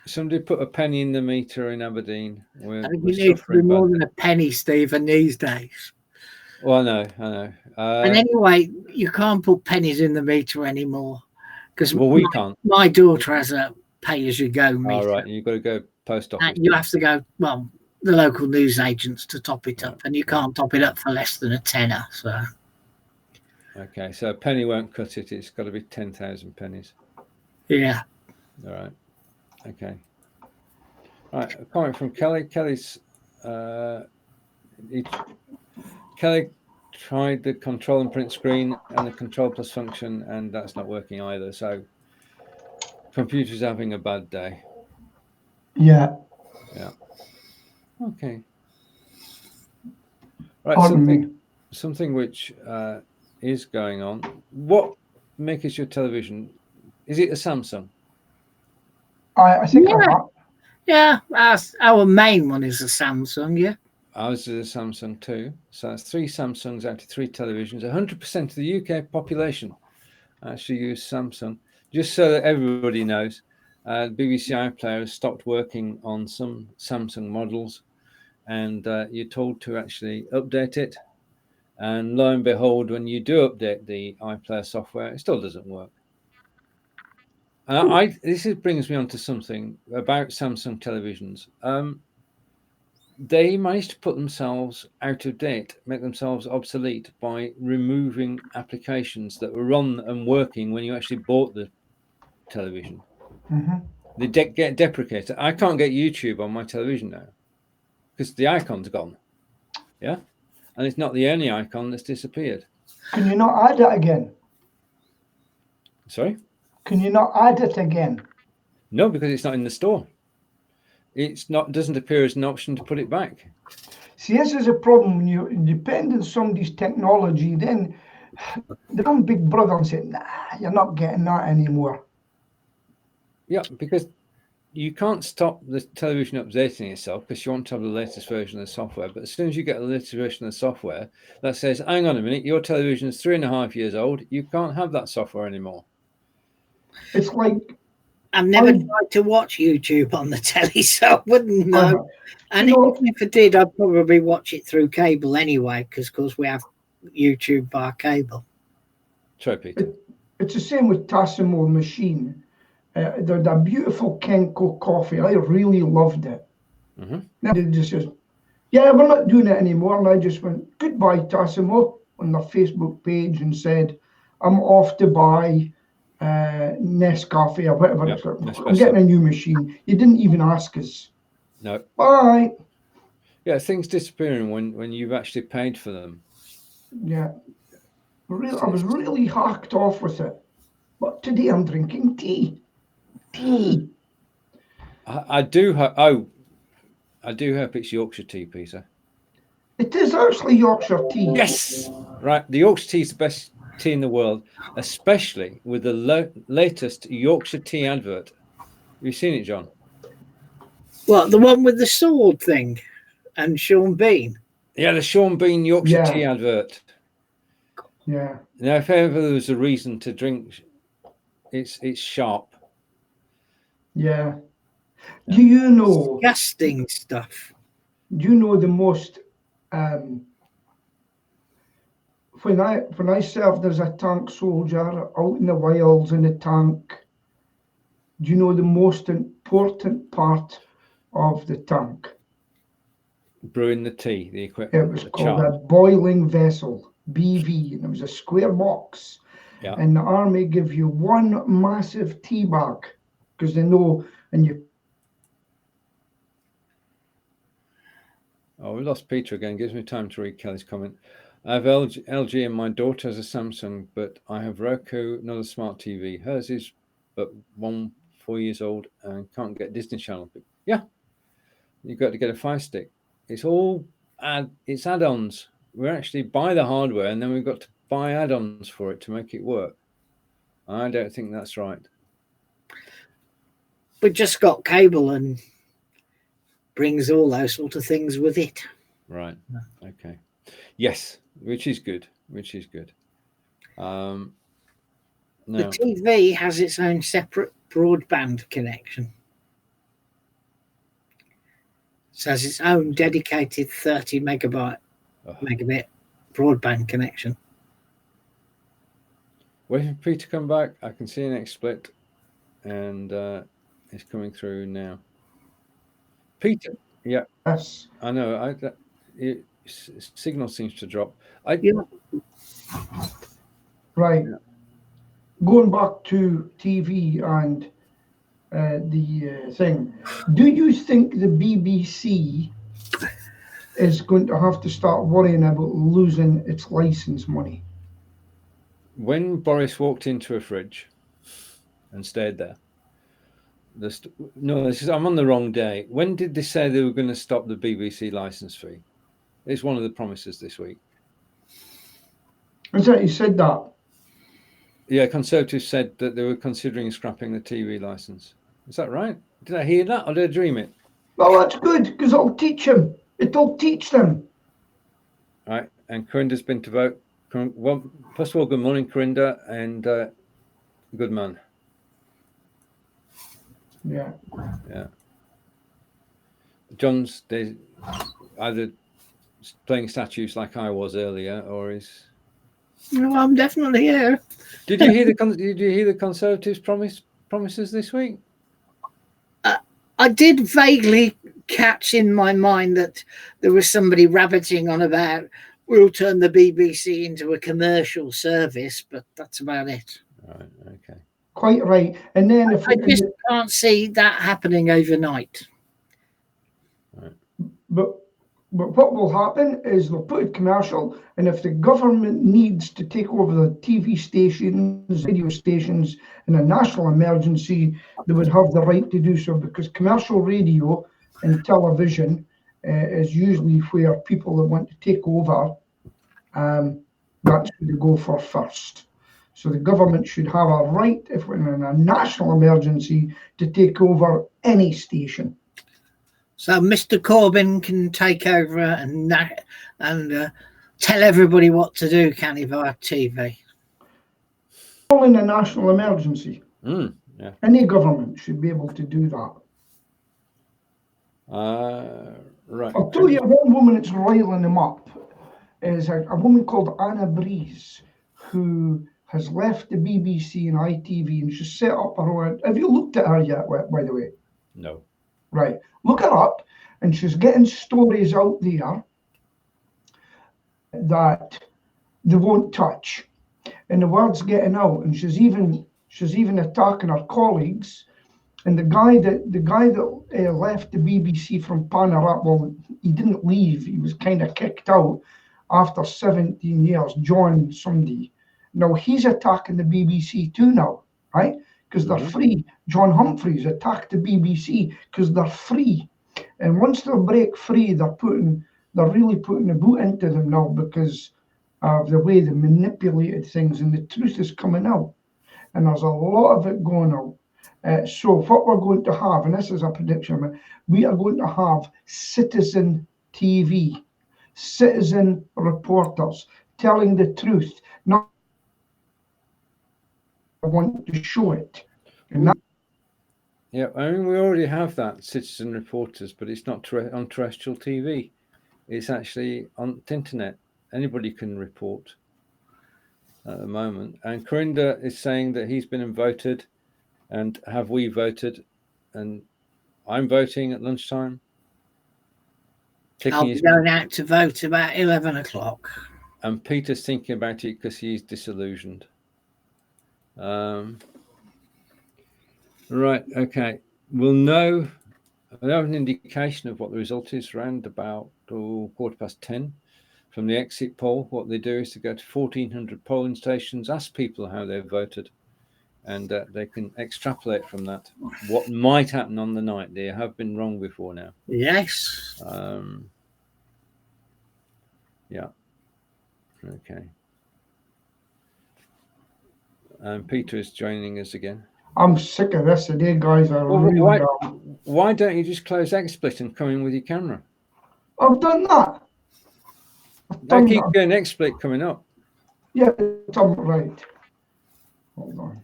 Somebody put a penny in the meter in Aberdeen. I think we need to do more than a penny, Stephen, these days. Well, I know. And anyway, you can't put pennies in the meter anymore because we can't. My daughter has a pay-as-you-go meter. Oh, right. You've got to go post office. And you have to go, the local news agents to top it up, and you can't top it up for less than a tenner. So. Okay, so a penny won't cut it. It's got to be 10,000 pennies. Yeah. All right. Okay. All right. A comment from Kelly. Kelly's Kelly tried the control and print screen and the control plus function, and that's not working either. So computer's having a bad day. Yeah. Yeah. Okay. Right. Something which is going on. What make is your television? Is it a Samsung? I think I have. Yeah, our main one is a Samsung, yeah. Ours is a Samsung too. So that's 3 Samsungs out of 3 televisions. 100% of the UK population actually use Samsung. Just so that everybody knows, BBC iPlayer has stopped working on some Samsung models, and you're told to actually update it. And lo and behold, when you do update the iPlayer software, it still doesn't work. This brings me on to something about Samsung televisions. They managed to put themselves out of date, make themselves obsolete by removing applications that were on and working when you actually bought the television. Mm-hmm. They get deprecated. I can't get YouTube on my television now because the icon's gone. Yeah. And it's not the only icon that's disappeared. Can you not add it again? Sorry? Can you not add it again? No, because it's not in the store. Doesn't appear as an option to put it back. See, this is a problem when you depend on somebody's technology, then they come Big Brother and say, nah, you're not getting that anymore. Yeah, because you can't stop the television updating itself because you want to have the latest version of the software. But as soon as you get the latest version of the software that says, hang on a minute, your television is 3.5 years old, you can't have that software anymore. It's like... I've never tried to watch YouTube on the telly, so I wouldn't know. And even if I did, I'd probably watch it through cable anyway, because of course we have YouTube via cable. Sorry, Peter. It's the same with Tassimo Machine. The beautiful Kenko coffee. I really loved it. Mm-hmm. Now they just says, yeah, we're not doing it anymore. And I just went, goodbye, Tassimo, on their Facebook page and said, I'm off to buy Nescafe or whatever. Yep, I'm getting a new machine. You didn't even ask us. No. Bye. Yeah, things disappearing when you've actually paid for them. Yeah. I was really hacked off with it. But today I'm drinking tea. Tea. I do hope it's Yorkshire tea, Peter. It is actually Yorkshire tea. Yes. Right. The Yorkshire tea is the best tea in the world, especially with the latest Yorkshire tea advert. Have you seen it, John? What, the one with the sword thing and Sean Bean? Yeah, the Sean Bean Yorkshire tea advert. Yeah. Now, if ever there was a reason to drink, it's sharp. Yeah. Do you know? Disgusting stuff. Do you know the most? When I served as a tank soldier out in the wilds in the tank, do you know the most important part of the tank? Brewing the tea, the equipment. It was called a boiling vessel, BV, and it was a square box. Yeah. And the army give you one massive tea bag because they know, and you. Oh, we lost Peter again. Gives me time to read Kelly's comment. I have LG and my daughter has a Samsung, but I have Roku, another smart TV. Hers is but 4 years old and can't get Disney Channel. But yeah, you've got to get a Fire Stick. It's all it's add-ons. We actually buy the hardware and then we've got to buy add-ons for it to make it work. I don't think that's right. We just got cable and brings all those sort of things with it. Right. Okay. Yes, which is good. No. The TV has its own separate broadband connection. It has its own dedicated 30 megabit broadband connection. Waiting for Peter to come back. I can see an XSplit, and it's coming through now. Peter, yeah, Yes. I know. Signal seems to drop. Right. Yeah. Going back to TV and the thing, do you think the BBC is going to have to start worrying about losing its license money? When Boris walked into a fridge and stayed there, I'm on the wrong day. When did they say they were going to stop the BBC license fee? It's one of the promises this week. Is that he said that? Yeah, Conservatives said that they were considering scrapping the TV license. Is that right? Did I hear that or did I dream it? Well, that's good because it'll teach him. It'll teach them. Right. And Corinda's been to vote. Well, first of all, good morning, Corinda, and good man. Yeah. Yeah. John's either playing statues like I was earlier, or is. No, I'm definitely here. Did you hear the Conservatives' promises this week? I did vaguely catch in my mind that there was somebody rabbiting on about we'll turn the BBC into a commercial service, but that's about it. Right. Okay. Quite right. And then if I just can't see that happening overnight. Right. But what will happen is they'll put it commercial, and if the government needs to take over the TV stations, radio stations in a national emergency, they would have the right to do so, because commercial radio and television is usually where people that want to take over, that's who they go for first. So the government should have a right, if we're in a national emergency, to take over any station. So Mr. Corbyn can take over and tell everybody what to do, can he, via TV? All in a national emergency. Yeah. Any government should be able to do that. Right. I'll tell you one woman that's riling them up is a woman called Anna Breeze, who has left the BBC and ITV, and she's set up her own. Have you looked at her yet, by the way? No. Right. Look her up, and she's getting stories out there that they won't touch. And the word's getting out, and she's even attacking her colleagues. And the guy that left the BBC from Panorama, well, he didn't leave. He was kind of kicked out after 17 years. John somebody. Now he's attacking the BBC too now, right? Because they're free. John Humphreys attacked the BBC because they're free. And once they break free, they're really putting the boot into them now, because of the way they manipulated things, and the truth is coming out. And there's a lot of it going out. So what we're going to have, and this is a prediction, we are going to have citizen TV, citizen reporters telling the truth. Not I want to show it. And yeah, I mean, we already have that, citizen reporters, but it's not on terrestrial TV. It's actually on the internet. Anybody can report at the moment. And Corinda is saying that he's been voted, and have we voted? And I'm voting at lunchtime. I'll be going out to vote about 11 o'clock. And Peter's thinking about it because he's disillusioned. Right, okay. We'll know. I have an indication of what the result is around about 10:15 from the exit poll. What they do is to go to 1,400 polling stations, ask people how they've voted, and they can extrapolate from that what might happen on the night. They have been wrong before now. Yes. Yeah. Okay. And Peter is joining us again. I'm sick of this today, guys. Why don't you just close XSplit and come in with your camera? I've done that. I keep getting XSplit coming up. Yeah, it's right. Hold on.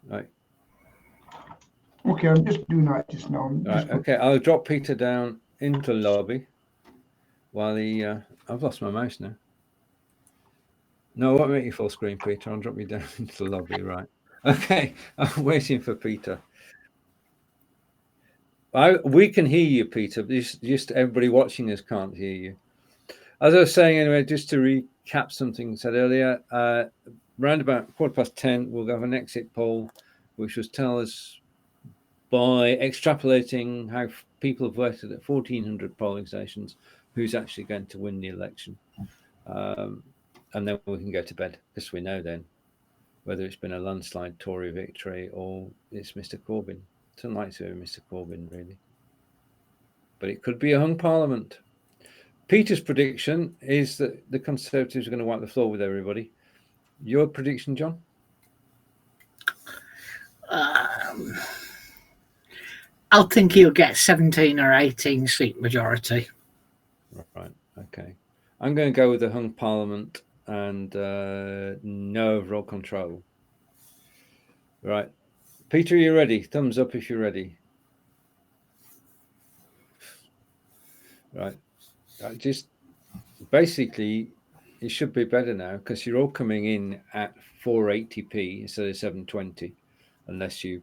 Right. Okay, I'm just doing that just now. Right. Okay, I'll drop Peter down into the lobby while he. I've lost my mouse now. No, I won't make you full screen, Peter. I'll drop you down into the lobby. Right. Okay, I'm waiting for Peter. We can hear you, Peter. Just everybody watching us can't hear you. As I was saying, anyway, just to recap something said earlier, around about 10:15, we'll have an exit poll, which will tell us by extrapolating how people have voted at 1,400 polling stations who's actually going to win the election. And then we can go to bed, because we know then whether it's been a landslide Tory victory or it's Mr. Corbyn. It's unlikely to be Mr. Corbyn, really. But it could be a hung parliament. Peter's prediction is that the Conservatives are going to wipe the floor with everybody. Your prediction, John? I'll think he'll get 17 or 18 seat majority. Right. Okay. I'm going to go with the hung parliament and no overall control. Right. Peter, are you ready? Thumbs up if you're ready. Right. Just basically, it should be better now because you're all coming in at 480p instead of 720, unless you.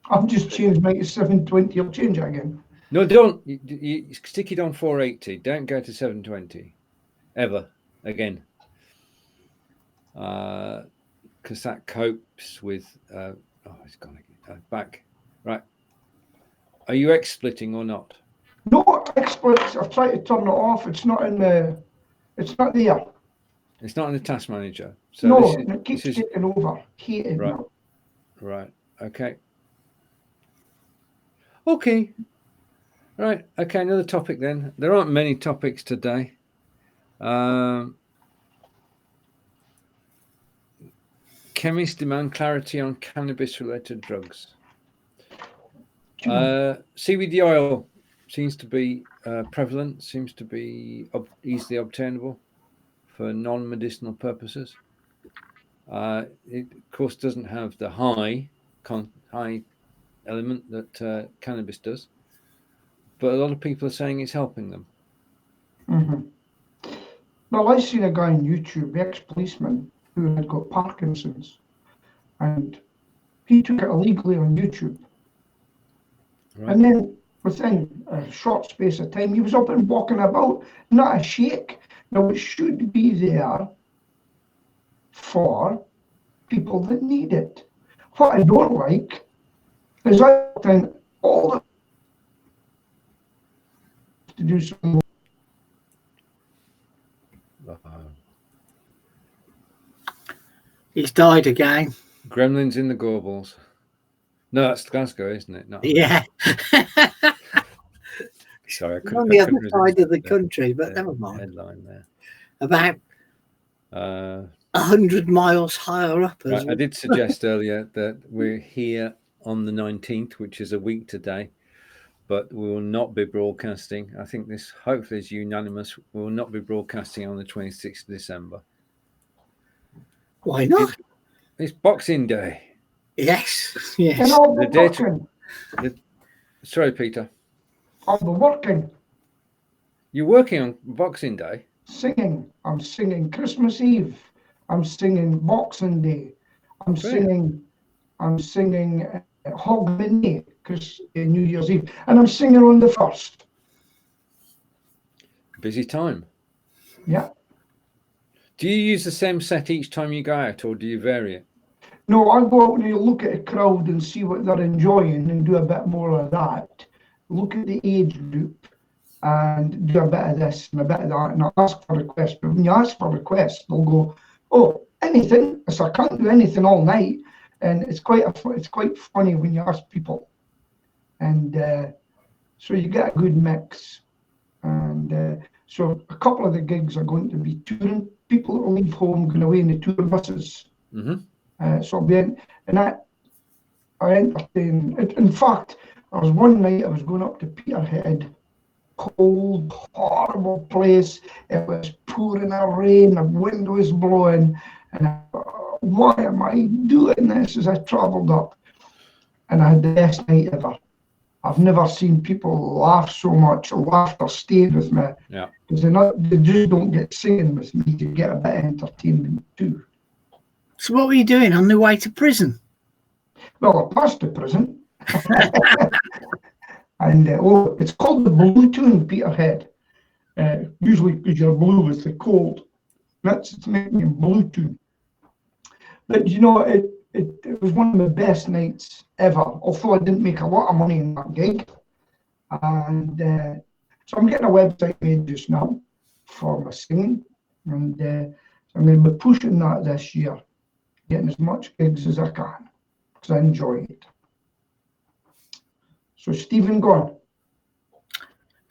I've just changed mine to 720. I'll change it again. No, don't. You stick it on 480. Don't go to 720 ever again. Because that copes with. It's gone again. Back. Right. Are you X-splitting or not? No, experts. I've tried to turn it off. It's not in the. It's not there. It's not in the task manager. So No, this is, it keeps taking over. Hated right. now. Right. Okay. Okay. Right. Okay. Another topic then. There aren't many topics today. Chemists demand clarity on cannabis-related drugs. CBD oil seems to be prevalent, seems to be easily obtainable for non-medicinal purposes. It, of course, doesn't have the high element that cannabis does, but a lot of people are saying it's helping them. Mm-hmm. Well, I seen a guy on YouTube, ex-policeman, who had got Parkinson's, and he took it illegally on YouTube. Right. And then within a short space of time, he was up and walking about, not a shake. Now, it should be there for people that need it. What I don't like is I think all the to do something. He's died again. Gremlins in the Gorbals. No, that's Glasgow, isn't it? No. Yeah. Sorry, I couldn't. On the other side of the country, but never mind. Headline there. About 100 miles higher up. Right, I did suggest earlier that we're here on the 19th, which is a week today, but we will not be broadcasting. I think this hopefully is unanimous. We will not be broadcasting on the 26th of December. Why not? It's Boxing Day. Yes. Yes. And I'll be working. Sorry, Peter. I'll be working. You're working on Boxing Day? Singing. I'm singing Christmas Eve. I'm singing Boxing Day. I'm singing Hogmanay, because New Year's Eve. And I'm singing on the 1st. Busy time. Yeah. Do you use the same set each time you go out, or do you vary it? No, I go out and you look at a crowd and see what they're enjoying and do a bit more of that. Look at the age group and do a bit of this and a bit of that, and I'll ask for requests. But when you ask for requests, they'll go, "Oh, anything." So I can't do anything all night, and it's quite funny when you ask people, and so you get a good mix. And so a couple of the gigs are going to be touring. People that will leave home going away in the tour buses. Mm-hmm. So I'll be in, and I entertain. In fact, there was one night I was going up to Peterhead, cold, horrible place. It was pouring a rain, the wind was blowing, and I thought, why am I doing this? As I travelled up, and I had the best night ever. I've never seen people laugh so much. Laughter stayed with me. Yeah. Because they just don't get singing with me. You get a bit of entertainment too. So what were you doing on the way to prison? Well, I passed the prison. And it's called the Blue Tune, Peterhead. Usually because you're blue with the cold. It's making a Blue Tune. But you know, it was one of my best nights ever, although I didn't make a lot of money in that gig. And so I'm getting a website made just now for my singing. And I'm going to be pushing that this year, getting as much gigs as I can, because I enjoy it. So Stephen, go on.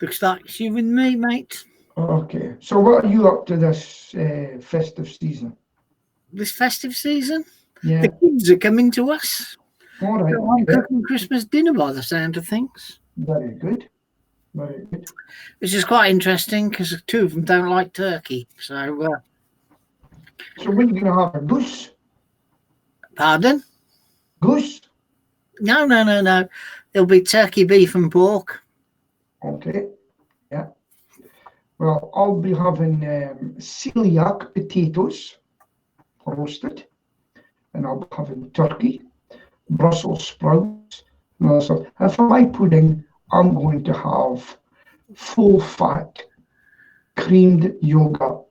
Looks like it's you and me, mate. Okay. So what are you up to this festive season? This festive season? Yeah. The kids are coming to us. All right. So I'm cooking Christmas dinner by the sound of things. Very good. Very good. Which is quite interesting because two of them don't like turkey. So, So what are you going to have? A goose? pardon? Goose? No. It'll be turkey, beef, and pork. Okay. Yeah. Well, I'll be having celiac potatoes roasted, and I'll be having turkey, Brussels sprouts, and all sorts. And for my pudding, I'm going to have full-fat creamed yogurt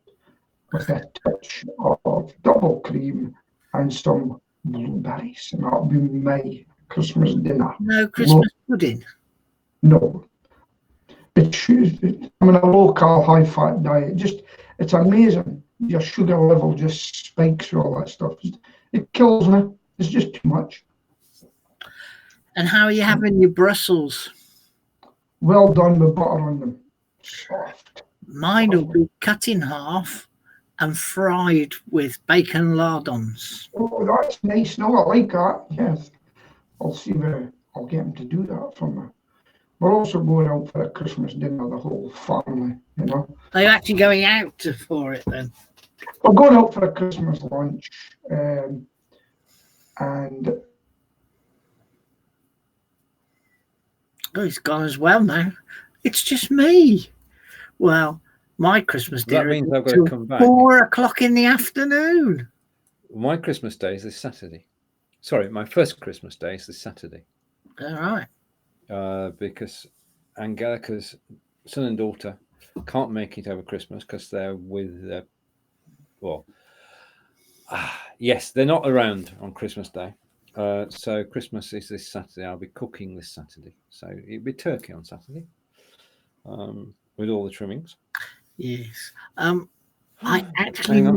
with a touch of double cream and some blueberries, and that'll be my Christmas dinner. No Christmas pudding? No. I'm in a low-carb, high-fat diet. It's amazing. Your sugar level just spikes with all that stuff. It kills me. It's just too much. And how are you having your Brussels? Well done with butter on them. Soft. Mine will be cut in half and fried with bacon lardons. Oh, that's nice. No, I like that. Yes. I'll see where I'll get him to do that for me. We're also going out for a Christmas dinner, the whole family, you know. Are you actually going out for it then? We're going out for a Christmas lunch, and oh, it's gone as well now. It's just me. Well, my Christmas dinner That means I've got to till come back. 4 o'clock in the afternoon. My Christmas day is this Saturday. Sorry, my first Christmas day is this Saturday. All right. Because Angelica's son and daughter can't make it over Christmas because they're with, yes, they're not around on Christmas Day. So Christmas is this Saturday. I'll be cooking this Saturday. So it'll be turkey on Saturday with all the trimmings. Yes. I actually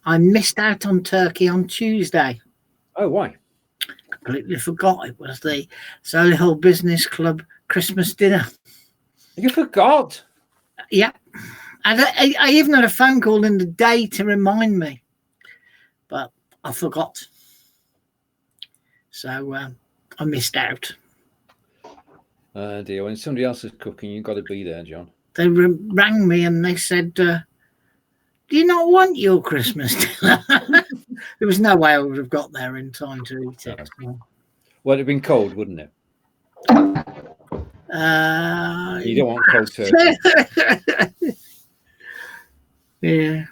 missed out on turkey on Tuesday. Oh, why? Completely forgot it was the Solihull Business Club Christmas dinner. You forgot? Yeah. I even had a phone call in the day to remind me, but I forgot. So I missed out. Dear, when somebody else is cooking, you've got to be there, John. They rang me and they said, do you not want your Christmas dinner? There was no way I would have got there in time to eat it. So. Well, it'd have been cold, wouldn't it? You don't want cold turkey. Yeah.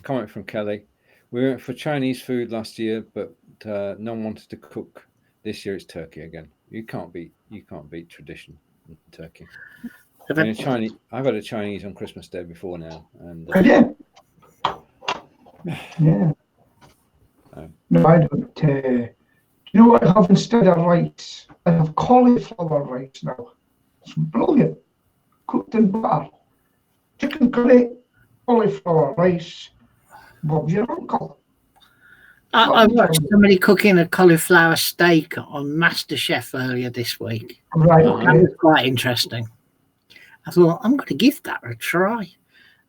Comment from Kelly. We went for Chinese food last year, but no one wanted to cook. This year it's turkey again. You can't beat tradition in turkey. I've had a Chinese on Christmas Day before now, and yeah. No, I don't. You know what I have instead of rice? I have cauliflower rice now. It's brilliant. Cooked in butter. Chicken curry, cauliflower rice. Bob's your uncle. I watched somebody cooking a cauliflower steak on MasterChef earlier this week. Right. Okay. That was quite interesting. I thought, I'm going to give that a try.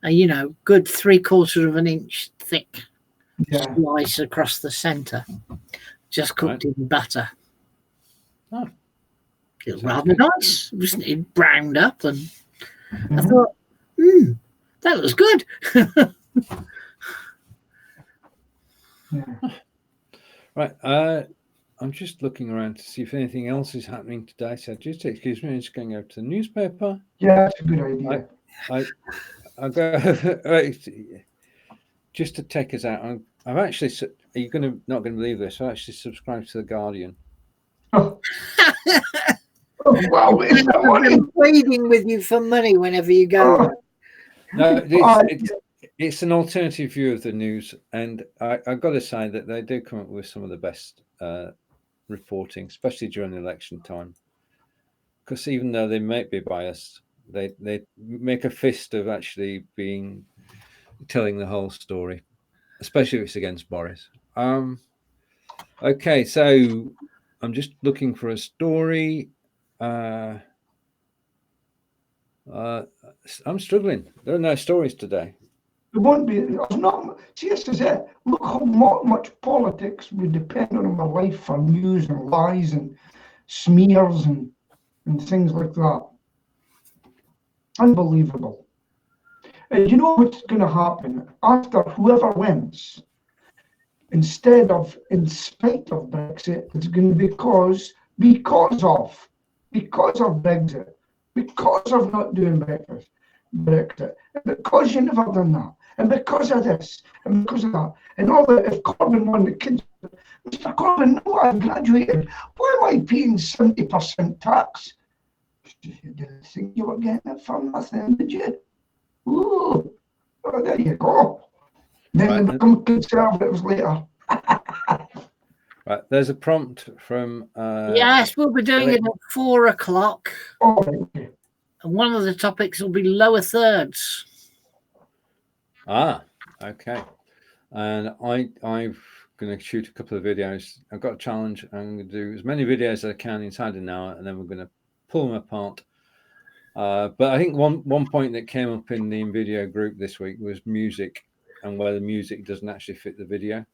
Good 3/4 of an inch thick slice across the centre, just cooked in butter. Oh. It was rather nice, wasn't it? Browned up, and I thought, that was good. Right. I'm just looking around to see if anything else is happening today. So just excuse me, I'm just going over to the newspaper. Yeah, that's a good idea. I'll go just to take us out. I've actually. Are you not going to believe this? I actually subscribed to the Guardian. Oh. Wow, I've been pleading with you for money whenever you go. No, it's an alternative view of the news, and I've got to say that they do come up with some of the best reporting, especially during the election time. Because even though they might be biased, they make a fist of actually telling the whole story, especially if it's against Boris. Okay, so I'm just looking for a story. I'm struggling. There are no stories today. There won't be. There's not. See, this is it. Look how much politics we depend on in my life for news and lies and smears and things like that. Unbelievable. And you know what's going to happen after whoever wins? In spite of Brexit, it's going to be because of Brexit, because of not doing Brexit, and because you never done that, and because of this, and because of that, and all that. If Corbyn won, the kids, Mr. Corbyn, no, I've graduated. Why am I paying 70% tax? You didn't think you were getting it for nothing, did you? Ooh, oh, there you go. Then they become conservatives later. Right, there's a prompt from. Yes, we'll be doing it at 4 o'clock. Oh, okay. And one of the topics will be lower thirds. Ah, okay. And I'm going to shoot a couple of videos. I've got a challenge. I'm going to do as many videos as I can inside an hour, and then we're going to pull them apart. But I think one point that came up in the video group this week was music, and where the music doesn't actually fit the video.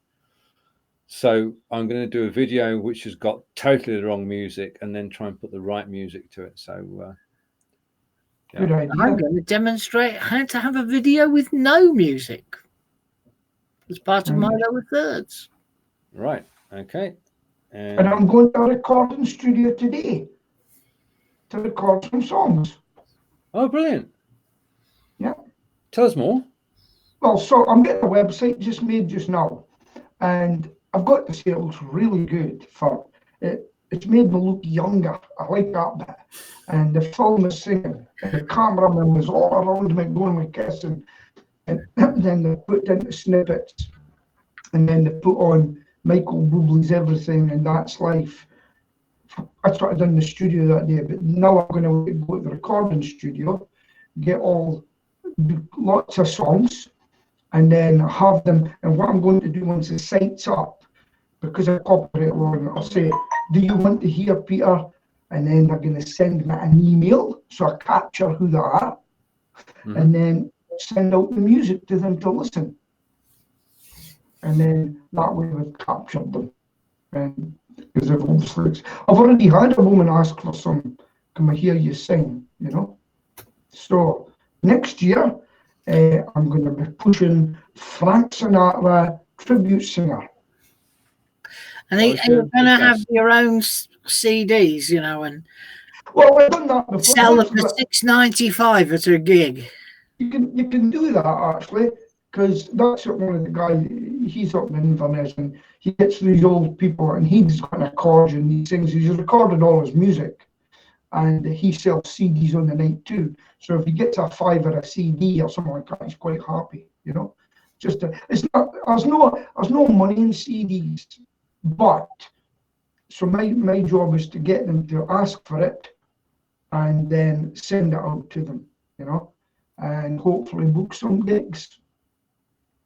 So I'm going to do a video which has got totally the wrong music, and then try and put the right music to it. So yeah. Good idea. I'm going to demonstrate how to have a video with no music as part of my lower thirds. Right. Okay. And I'm going to a recording studio today to record some songs. Oh, brilliant. Yeah. Tell us more. Well, so I'm getting a website just made just now, and I've got to say it looks really good for it. It's made me look younger. I like that bit. And the film is singing, and the cameraman was all around me going with kissing, and then they put into snippets, and then they put on Michael Bublé's Everything, and That's Life. That's what I done in the studio that day. But now I'm going to go to the recording studio, do lots of songs, and then have them. And what I'm going to do once the site's up, because I copyright law, I'll say, do you want to hear Peter? And then they're going to send me an email, so I capture who they are, and then send out the music to them to listen. And then that way we've captured them. And because I've already had a woman ask for some, can I hear you sing, you know? So next year, I'm going to be pushing Frank Sinatra tribute singer. And you're going to have your own CDs, you know, and well, I've done that before. Sell them for $6.95 at a gig. You can do that actually, because that's what one of the guys, he's up in Inverness, and he gets these old people, and he's got an accordion, he sings, he's recorded all his music, and he sells CDs on the night too. So if he gets a $5 a CD or something like that, he's quite happy, you know. Just there's no money in CDs, but so my job is to get them to ask for it and then send it out to them, you know, and hopefully book some gigs.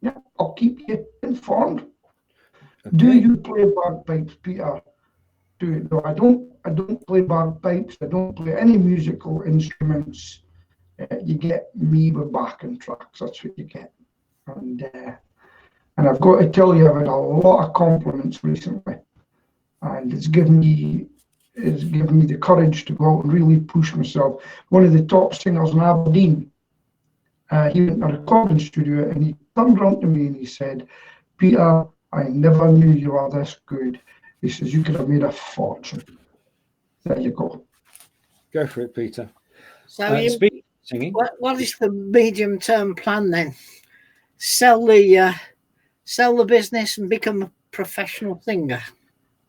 Yeah, I'll keep you informed. Okay. Do you play bagpipes, Peter? No, I don't play bagpipes. I don't play any musical instruments. You get me with backing tracks. That's what you get. And I've got to tell you, I've had a lot of compliments recently, and it's given me the courage to go out and really push myself. One of the top singers in Aberdeen, he went to a recording studio, and he turned around to me and he said, Peter, I never knew you were this good. He says, you could have made a fortune. There you go. Go for it, Peter. So singing. What is the medium-term plan then? Sell the business and become a professional singer?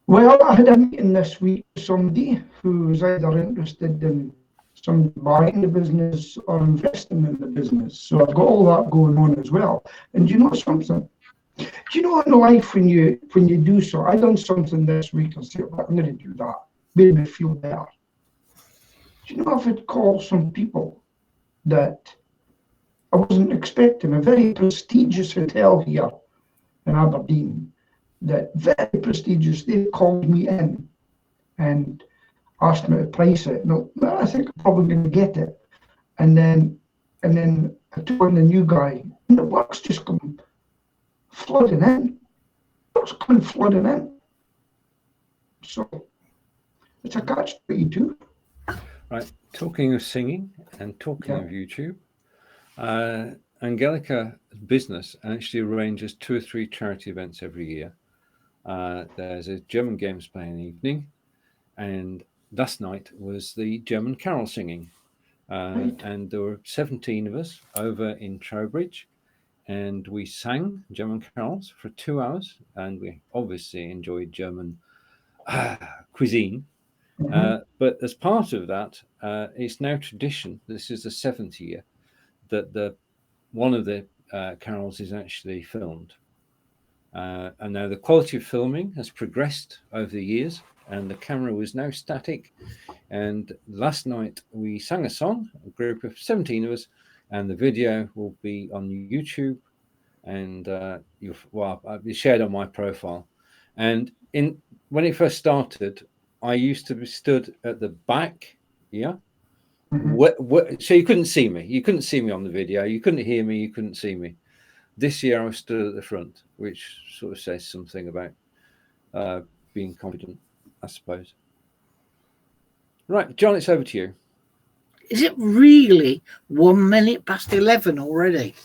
Well, I had a meeting this week with somebody who was either interested in somebody buying the business or investing in the business. So I've got all that going on as well. And do you know something? Do you know in life when you do so? I done something this week and said, well, I'm going to do that. Made me feel better. Do you know if I'd call some people that I wasn't expecting, a very prestigious hotel here in Aberdeen, that very prestigious, they called me in and asked me to price it. No, I think I'm probably going to get it. And then I took on the new guy, and the work's just come flooding in. Work's come flooding in. So it's a catch-22. Right. Talking of singing and talking of YouTube, Angelica's business actually arranges 2 or 3 charity events every year. There's a German games playing evening, and last night was the German carol singing. Right. And there were 17 of us over in Trowbridge, and we sang German carols for 2 hours, and we obviously enjoyed German cuisine. But as part of that, it's now tradition, this is the 7th year, that one of the carols is actually filmed. And now the quality of filming has progressed over the years, and the camera was now static. And last night we sang a song, a group of 17 of us, and the video will be on YouTube, and I'll be shared on my profile. And when it first started, I used to be stood at the back, so you couldn't see me. You couldn't see me on the video. You couldn't hear me. You couldn't see me. This year I was stood at the front, which sort of says something about being confident, I suppose. Right, John, it's over to you. Is it really 1 minute past 11 already?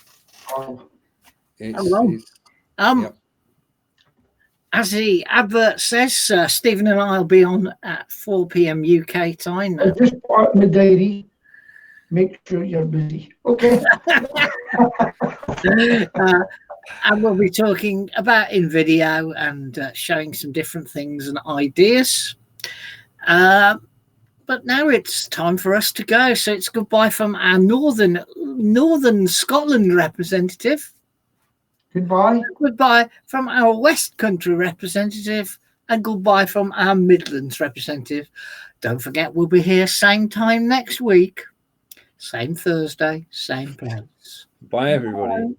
Yep. As the advert says, Stephen and I will be on at 4 p.m. UK time now. I just put out in the diary. Make sure you're busy. Okay. And we'll be talking about in video and showing some different things and ideas. But now it's time for us to go. So it's goodbye from our northern Scotland representative. Goodbye. Goodbye from our West Country representative, and goodbye from our Midlands representative. Don't forget, we'll be here same time next week. Same Thursday, same place. Bye, everybody. Bye.